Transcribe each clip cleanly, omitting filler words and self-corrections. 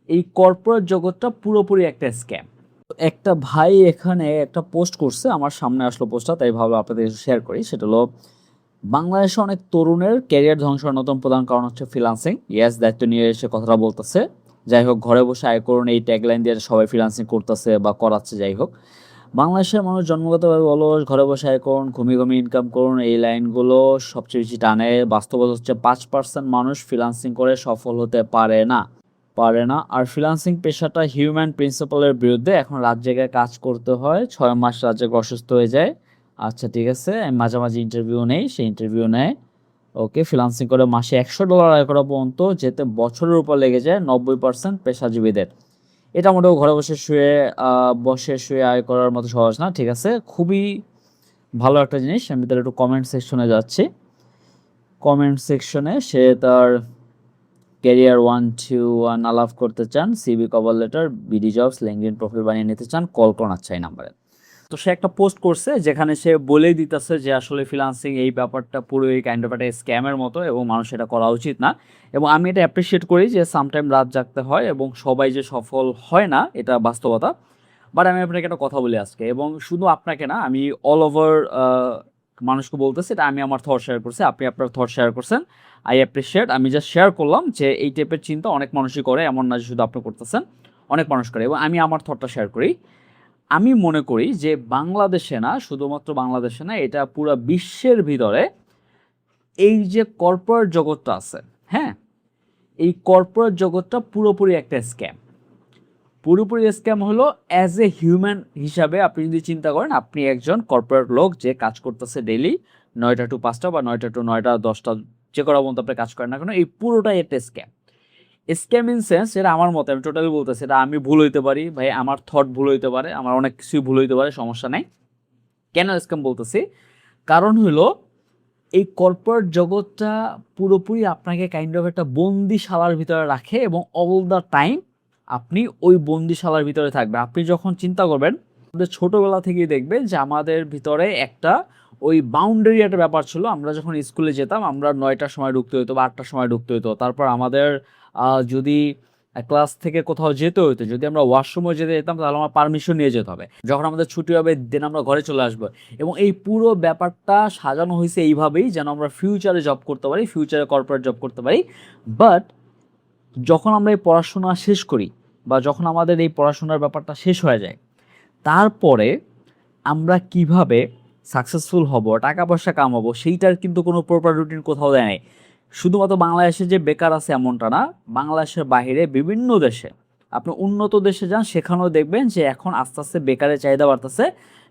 এই কর্পোরেট জগৎটা পুরোপুরি একটা স্ক্যাম। একটা ভাই এখানে একটা পোস্ট করছে, আমার সামনে আসলো পোস্টটা, তাই ভাবলাম আপনাদের শেয়ার করি। সেটা হলো, বাংলাদেশে অনেক তরুণের ক্যারিয়ার ধ্বংসের অন্যতম প্রধান কারণ হচ্ছে ফ্রিল্যান্সিং। ইয়েস, দায়িত্ব নিয়ে এসে কথাটা বলতেছে। যাই হোক, ঘরে বসে আয় করুন এই ট্যাগলাইন দিয়ে সবাই ফ্রিল্যান্সিং করতেছে বা করাচ্ছে। যাই হোক, বাংলাদেশের মানুষ জন্মগতভাবে অলস, ঘরে বসে আয় করুন, ঘুমিয়ে ঘুমিয়ে ইনকাম করুন, এই লাইনগুলো সবচেয়ে বেশি টানে। বাস্তবতা হচ্ছে 5% মানুষ ফ্রিল্যান্সিং করে সফল হতে পারে না। আর ফ্রিল্যান্সিং পেশাটা হিউম্যান প্রিন্সিপালের বিরুদ্ধে। এখন রাত জেগে কাজ করতে হয়, 6 মাস রাত জেগে অসুস্থ হয়ে যায়। আচ্ছা ঠিক আছে, আমি মাঝে মাঝে ইন্টারভিউ নেই, সেই ইন্টারভিউ নেয়। ওকে, ফ্রিল্যান্সিং করে মাসে $100 আয় করা পর্যন্ত যেতে বছরের উপর লেগে যায় 90% পেশাজীবীদের। এটা মোটেও ঘরে বসে শুয়ে আয় করার মতো সহজ না। ঠিক আছে, খুবই ভালো একটা জিনিস। আমি তাহলে একটু কমেন্ট সেকশনে যাচ্ছি। কমেন্ট সেকশনে সে তার ক্যারিয়ার 121 আলাপ করতে চান, CV, cover letter, BD jobs, LinkedIn profile বানিয়ে নিতে চান, কল করুন আচ্ছা এই নাম্বারে। তো সে একটা পোস্ট করছে যেখানে সে বলেই দিতেছে যে আসলে ফ্রিল্যান্সিং এই ব্যাপারটা পুরোই কাইন্ড অফ একটা স্ক্যামের মতো এবং মানুষ এটা করা উচিত না। এবং আমি এটা অ্যাপ্রিসিয়েট করি যে সামটাইম রাত জাগতে হয় এবং সবাই যে সফল হয় না, এটা বাস্তবতা। বাট আমি আপনাকে একটা কথা বলি আজকে, এবং শুধু আপনাকে না, আমি অল ওভার মানুষকে বলতেছি। এটা আমি আমার থট শেয়ার করছি, আপনি আপনার থট শেয়ার করছেন। I appreciate. আমি জাস্ট শেয়ার করলাম যে এই টাইপের চিন্তা অনেক মানুষই করে, এমন না যে শুধু আপনি করতেছেন, অনেক মানুষ করে। এবং আমি আমার থটটা শেয়ার করি। আমি মনে করি যে বাংলাদেশে না, শুধুমাত্র বাংলাদেশে না, এটা পুরো বিশ্বের ভিতরে এই যে কর্পোরেট জগৎটা আছে, হ্যাঁ, এই কর্পোরেট জগৎটা পুরোপুরি একটা স্ক্যাম। পুরোপুরি স্ক্যাম হলো অ্যাজ এ হিউম্যান হিসাবে আপনি যদি চিন্তা করেন, আপনি একজন কর্পোরেট লোক যে কাজ করতেছে ডেইলি 9টা to 5টা বা 9টা to 9টা 10টা, যে করা পর্যন্ত আপনি কাজ করেন না কেন, এই পুরোটাই একটা স্ক্যাম। স্ক্যাম ইন সেন্স, এটা আমার মতে, আমি টোটালি বলতেছি, এটা আমি ভুল হইতে পারি ভাই, আমার থট ভুল হইতে পারে, আমার অনেক কিছুই ভুল হইতে পারে, সমস্যা নাই। কেন স্ক্যাম বলতেছি? কারণ হলো, এই কর্পোরেট জগৎটা পুরোপুরি আপনাকে কাইন্ড অফ একটা বন্দিশালার ভিতরে রাখে এবং অল দ্য টাইম আপনি ওই বন্দিশালার ভিতরে থাকবেন। আপনি যখন চিন্তা করবেন, আমাদের ছোটোবেলা থেকেই দেখবেন যে আমাদের ভিতরে একটা ওই বাউন্ডারি একটা ব্যাপার ছিল। আমরা যখন স্কুলে যেতাম, আমরা 9টার সময় ঢুকতে হতো বা 8টার সময় ঢুকতে হতো। তারপর আমাদের যদি ক্লাস থেকে কোথাও যেতে হতো, যদি আমরা ওয়াশরুমে যেতে যেতাম, তাহলে আমার পারমিশন নিয়ে যেতে হবে। যখন আমাদের ছুটি হবে দেন আমরা ঘরে চলে আসবো। এবং এই পুরো ব্যাপারটা সাজানো হয়েছে এইভাবেই যেন আমরা ফিউচারে জব করতে পারি, ফিউচারে কর্পোরেট জব করতে পারি। বাট যখন আমরা এই পড়াশোনা শেষ করি বা যখন আমাদের এই পড়াশোনার ব্যাপারটা শেষ হয়ে যায়, তারপরে আমরা কিভাবে সাকসেসফুল হব, টাকা পয়সা কামাবো, সেইটার কিন্তু কোনো প্রপার রুটিন কোথাও দেয় নাই। শুধুমাত্র বাংলাদেশে যে বেকার আছে এমনটা না, বাংলাদেশের বাইরে বিভিন্ন দেশে, আপনি উন্নত দেশে যান, সেখানেও দেখবেন যে এখন আস্তে আস্তে বেকারের চাহিদা বাড়তেছে।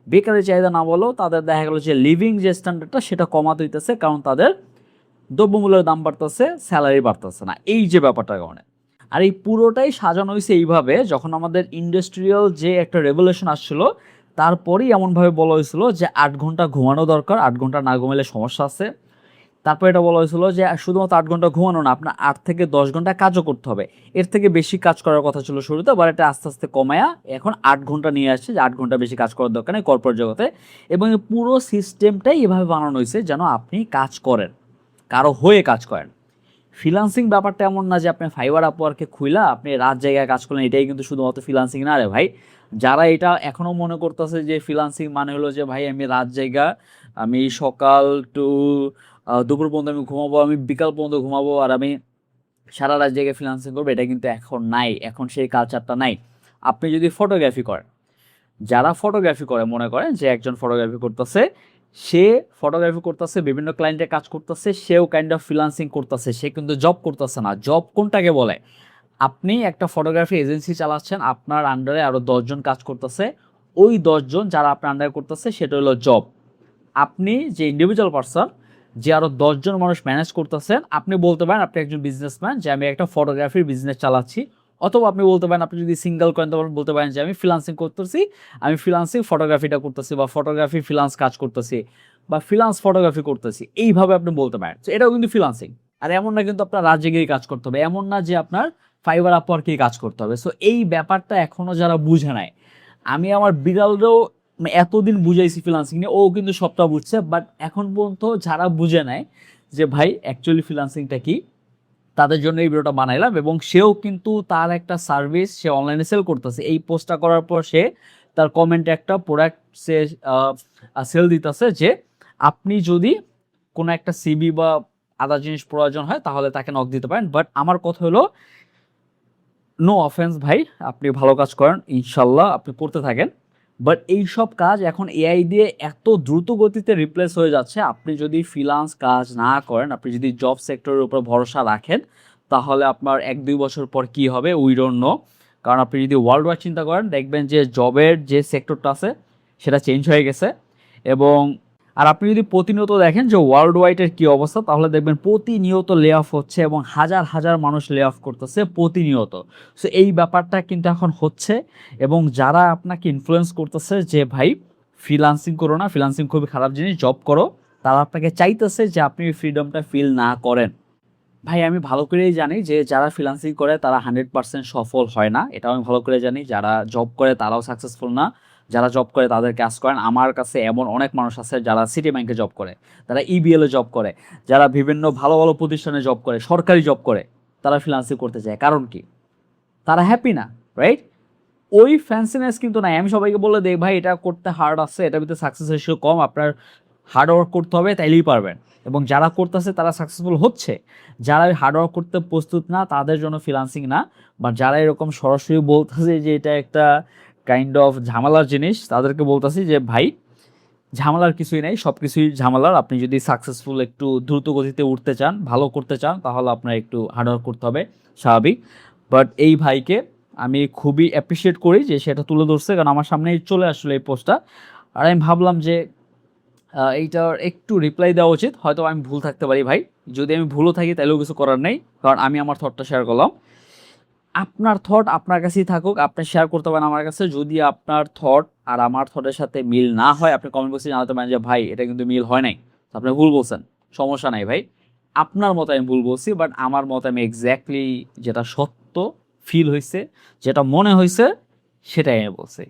বেকারের চাহিদা না বলেও তাদের দেখা গেল যে লিভিং যে স্ট্যান্ডার্ডটা সেটা কমাতে হইতেছে, কারণ তাদের দ্রব্যমূল্যের দাম বাড়তেছে, স্যালারি বাড়তেছে না, এই যে ব্যাপারটার কারণে। আর এই পুরোটাই সাজানো হয়েছে এইভাবে, যখন আমাদের ইন্ডাস্ট্রিয়াল যে একটা রেভলিউশন আসছিল, তারপরেই এমনভাবে বলা হয়েছিল যে 8 ঘন্টা ঘুমানো দরকার, 8 ঘন্টা না ঘুমালে সমস্যা আছে। তারপর এটা বলা হয়েছিল যে শুধুমাত্র 8 ঘন্টা ঘুমানো না, আপনার 8 থেকে 10 ঘন্টা কাজও করতে হবে। এর থেকে বেশি কাজ করার কথা ছিল শুরুতে, আবার এটা আস্তে আস্তে কমায়া এখন 8 ঘন্টা নিয়ে আসছে, যে 8 ঘন্টা বেশি কাজ করার দরকার নেই কর্পোরেট জগতে। এবং এই পুরো সিস্টেমটাই এভাবে বানানো হয়েছে যেন আপনি কাজ করেন, কারো হয়ে কাজ করেন। ফ্রিল্যান্সিং ব্যাপারটা এমন না যে আপনি ফাইবার আপওয়ার্কে খুইলা আপনি রাত জায়গায় কাজ করলেন, এটাই কিন্তু শুধুমাত্র ফ্রিল্যান্সিং না রে ভাই। যারা এটা এখনও মনে করতেছে যে ফ্রিল্যান্সিং মানে হলো যে ভাই আমি রাত জায়গা, আমি সকাল টু দুপুর পর্যন্ত আমি ঘুমাবো, আমি বিকাল পর্যন্ত ঘুমাবো, আর আমি সারা রাত জেগে ফ্রিল্যান্সিং করবো, এটা কিন্তু এখন নাই, এখন সেই কালচারটা নাই। আপনি যদি ফটোগ্রাফি করেন, যারা ফটোগ্রাফি করে, মনে করেন যে একজন ফটোগ্রাফি করতেছে, সে ফটোগ্রাফি করতেছে, বিভিন্ন ক্লায়েন্টের কাজ করতেছে, সেও কাইন্ড অফ ফ্রিল্যান্সিং করতেছে, সে কিন্তু জব করতেছে না। জব কোনটাকে বলে? আপনি একটা ফটোগ্রাফি এজেন্সি চালাচ্ছেন, আপনার আন্ডারে আরও 10 জন কাজ করতেছে, ওই 10 জন যারা আপনার আন্ডারে করতেছে সেটা হলো জব। আপনি যে ইন্ডিভিজুয়াল পারসন, যে আরও 10 জন মানুষ ম্যানেজ করতেছেন, আপনি বলতে পারেন আপনি একজন বিজনেসম্যান, যে আমি একটা ফটোগ্রাফির বিজনেস চালাচ্ছি। অথবা আপনি বলতে পারেন, আপনি যদি সিঙ্গেল করেন তখন বলতে পারেন যে আমি ফ্রিল্যান্সিং করতেছি, আমি ফ্রিল্যান্সিং ফটোগ্রাফিটা করতেছি, বা ফটোগ্রাফি ফ্রিল্যান্স কাজ করতেছি, বা ফ্রিল্যান্স ফটোগ্রাফি করতেছি, এইভাবে আপনি বলতে পারেন। তো এটাও কিন্তু ফ্রিল্যান্সিং। আর এমন না কিন্তু আপনার রাত জেগেই কাজ করতে হবে, এমন না যে আপনার ফাইবার আপওয়ার্কেই কাজ করতে হবে। সো এই ব্যাপারটা এখনও যারা বুঝে নাই, আমি আমার বিড়ালরেও এতদিন বুঝাইছি ফ্রিল্যান্সিং নিয়ে, ও কিন্তু সবটা বুঝছে, বাট এখন পর্যন্ত যারা বুঝে নেয় যে ভাই অ্যাকচুয়ালি ফ্রিল্যান্সিংটা কি, তাদের জন্য এই ভিডিওটা বানাইলাম, এবং সেও কিন্তু তার একটা সার্ভিস সে অনলাইনে সেল করতেছে। এই পোস্টটা করার পর সে তার কমেন্টে একটা প্রোডাক্ট সে সেল দিতেছে যে আপনি যদি কোনো একটা সিবি বা আদার জিনিস প্রয়োজন হয় তাহলে তাকে নক দিতে পারেন। বাট আমার কথা হলো, নো অফেন্স ভাই, আপনি ভালো কাজ করেন, ইনশাল্লাহ আপনি করতে থাকেন। বাট এইসব কাজ এখন এআই দিয়ে এত দ্রুত গতিতে রিপ্লেস হয়ে যাচ্ছে, আপনি যদি ফ্রিল্যান্স কাজ না করেন, আপনি যদি জব সেক্টরের উপর ভরসা রাখেন, তাহলে আপনার 1-2 বছর পর কি হবে উই ডোন্ট নো। কারণ আপনি যদি ওয়ার্ল্ড ওয়াইড চিন্তা করেন, দেখবেন যে জবের যে সেক্টরটা আছে সেটা চেঞ্জ হয়ে গেছে। এবং আর আপনি যদি প্রতিনিয়ত দেখেন যে ওয়ার্ল্ড ওয়াইডের কী অবস্থা, তাহলে দেখবেন প্রতিনিয়ত লে অফ হচ্ছে এবং হাজার হাজার মানুষ লে অফ করতেছে প্রতিনিয়ত। সো এই ব্যাপারটা কিন্তু এখন হচ্ছে, এবং যারা আপনাকে ইনফ্লুয়েন্স করতেছে যে ভাই ফ্রিল্যান্সিং করো না, ফ্রিল্যান্সিং খুবই খারাপ জিনিস, জব করো, তারা আপনাকে চাইতেছে যে আপনি ফ্রিডমটা ফিল না করেন। ভাই আমি ভালো করেই জানি যে যারা ফ্রিল্যান্সিং করে তারা 100% সফল হয় না, এটাও আমি ভালো করে জানি। যারা জব করে তারাও সাকসেসফুল না, যারা জব করে তাদের কাজ করেন। আমার কাছে এমন অনেক মানুষ আছে যারা সিটি ব্যাংকে জব করে, তারা ইবিএলে জব করে, যারা বিভিন্ন ভালো ভালো প্রতিষ্ঠানে জব করে, সরকারি জব করে, তারা ফ্রিল্যান্সিং করতে চায়। কারণ কি? তারা হ্যাপি না, রাইট? ওই ফ্যান্সিনেস কিন্তু নাই। আমি সবাইকে বলে দেই ভাই এটা করতে হার্ড আছে, এটার ভিতরে সাকসেস রেশিও কম, আপনার হার্ড ওয়ার্ক করতে হবে তাইলেই পারবেন। এবং যারা করতেছে তারা সাকসেসফুল হচ্ছে। যারা হার্ড ওয়ার্ক করতে প্রস্তুত না তাদের জন্য ফ্রিল্যান্সিং না। বা যারা এরকম সরাসরি বলতেছে যে এটা একটা কাইন্ড অফ ঝামেলার জিনিস, তাদেরকে বলতেছি যে ভাই ঝামেলার কিছুই নেই, সব কিছুই ঝামেলার। আপনি যদি সাকসেসফুল একটু দ্রুত গতিতে উঠতে চান, ভালো করতে চান, তাহলে আপনার একটু হার্ডওয়ার্ক করতে হবে, স্বাভাবিক। বাট এই ভাইকে আমি খুবই অ্যাপ্রিসিয়েট করি যে সেটা তুলে ধরছে, কারণ আমার সামনেই চলে আসলো এই পোস্টটা। আর আমি ভাবলাম যে এইটার একটু রিপ্লাই দেওয়া উচিত। হয়তো আমি ভুল থাকতে পারি ভাই, যদি আমি ভুলও থাকি তাহলেও কিছু করার নেই, কারণ আমি আমার থটটা শেয়ার করলাম। আপনার থট আপনার কাছেই থাকুক, আপনি শেয়ার করতে পারেন আমার কাছে। যদি আপনার থট আর আমার থটের সাথে মিল না হয়, আপনি কমেন্ট বক্সে জানাতে পারেন যে ভাই এটা কিন্তু মিল হয় নাই, আপনি ভুল বলছেন, সমস্যা নাই ভাই। আপনার মতো আমি ভুল বলছি, বাট আমার মতে আমি এক্স্যাক্টলি যেটা সত্য ফিল হয়েছে, যেটা মনে হয়েছে, সেটাই আমি বলছি।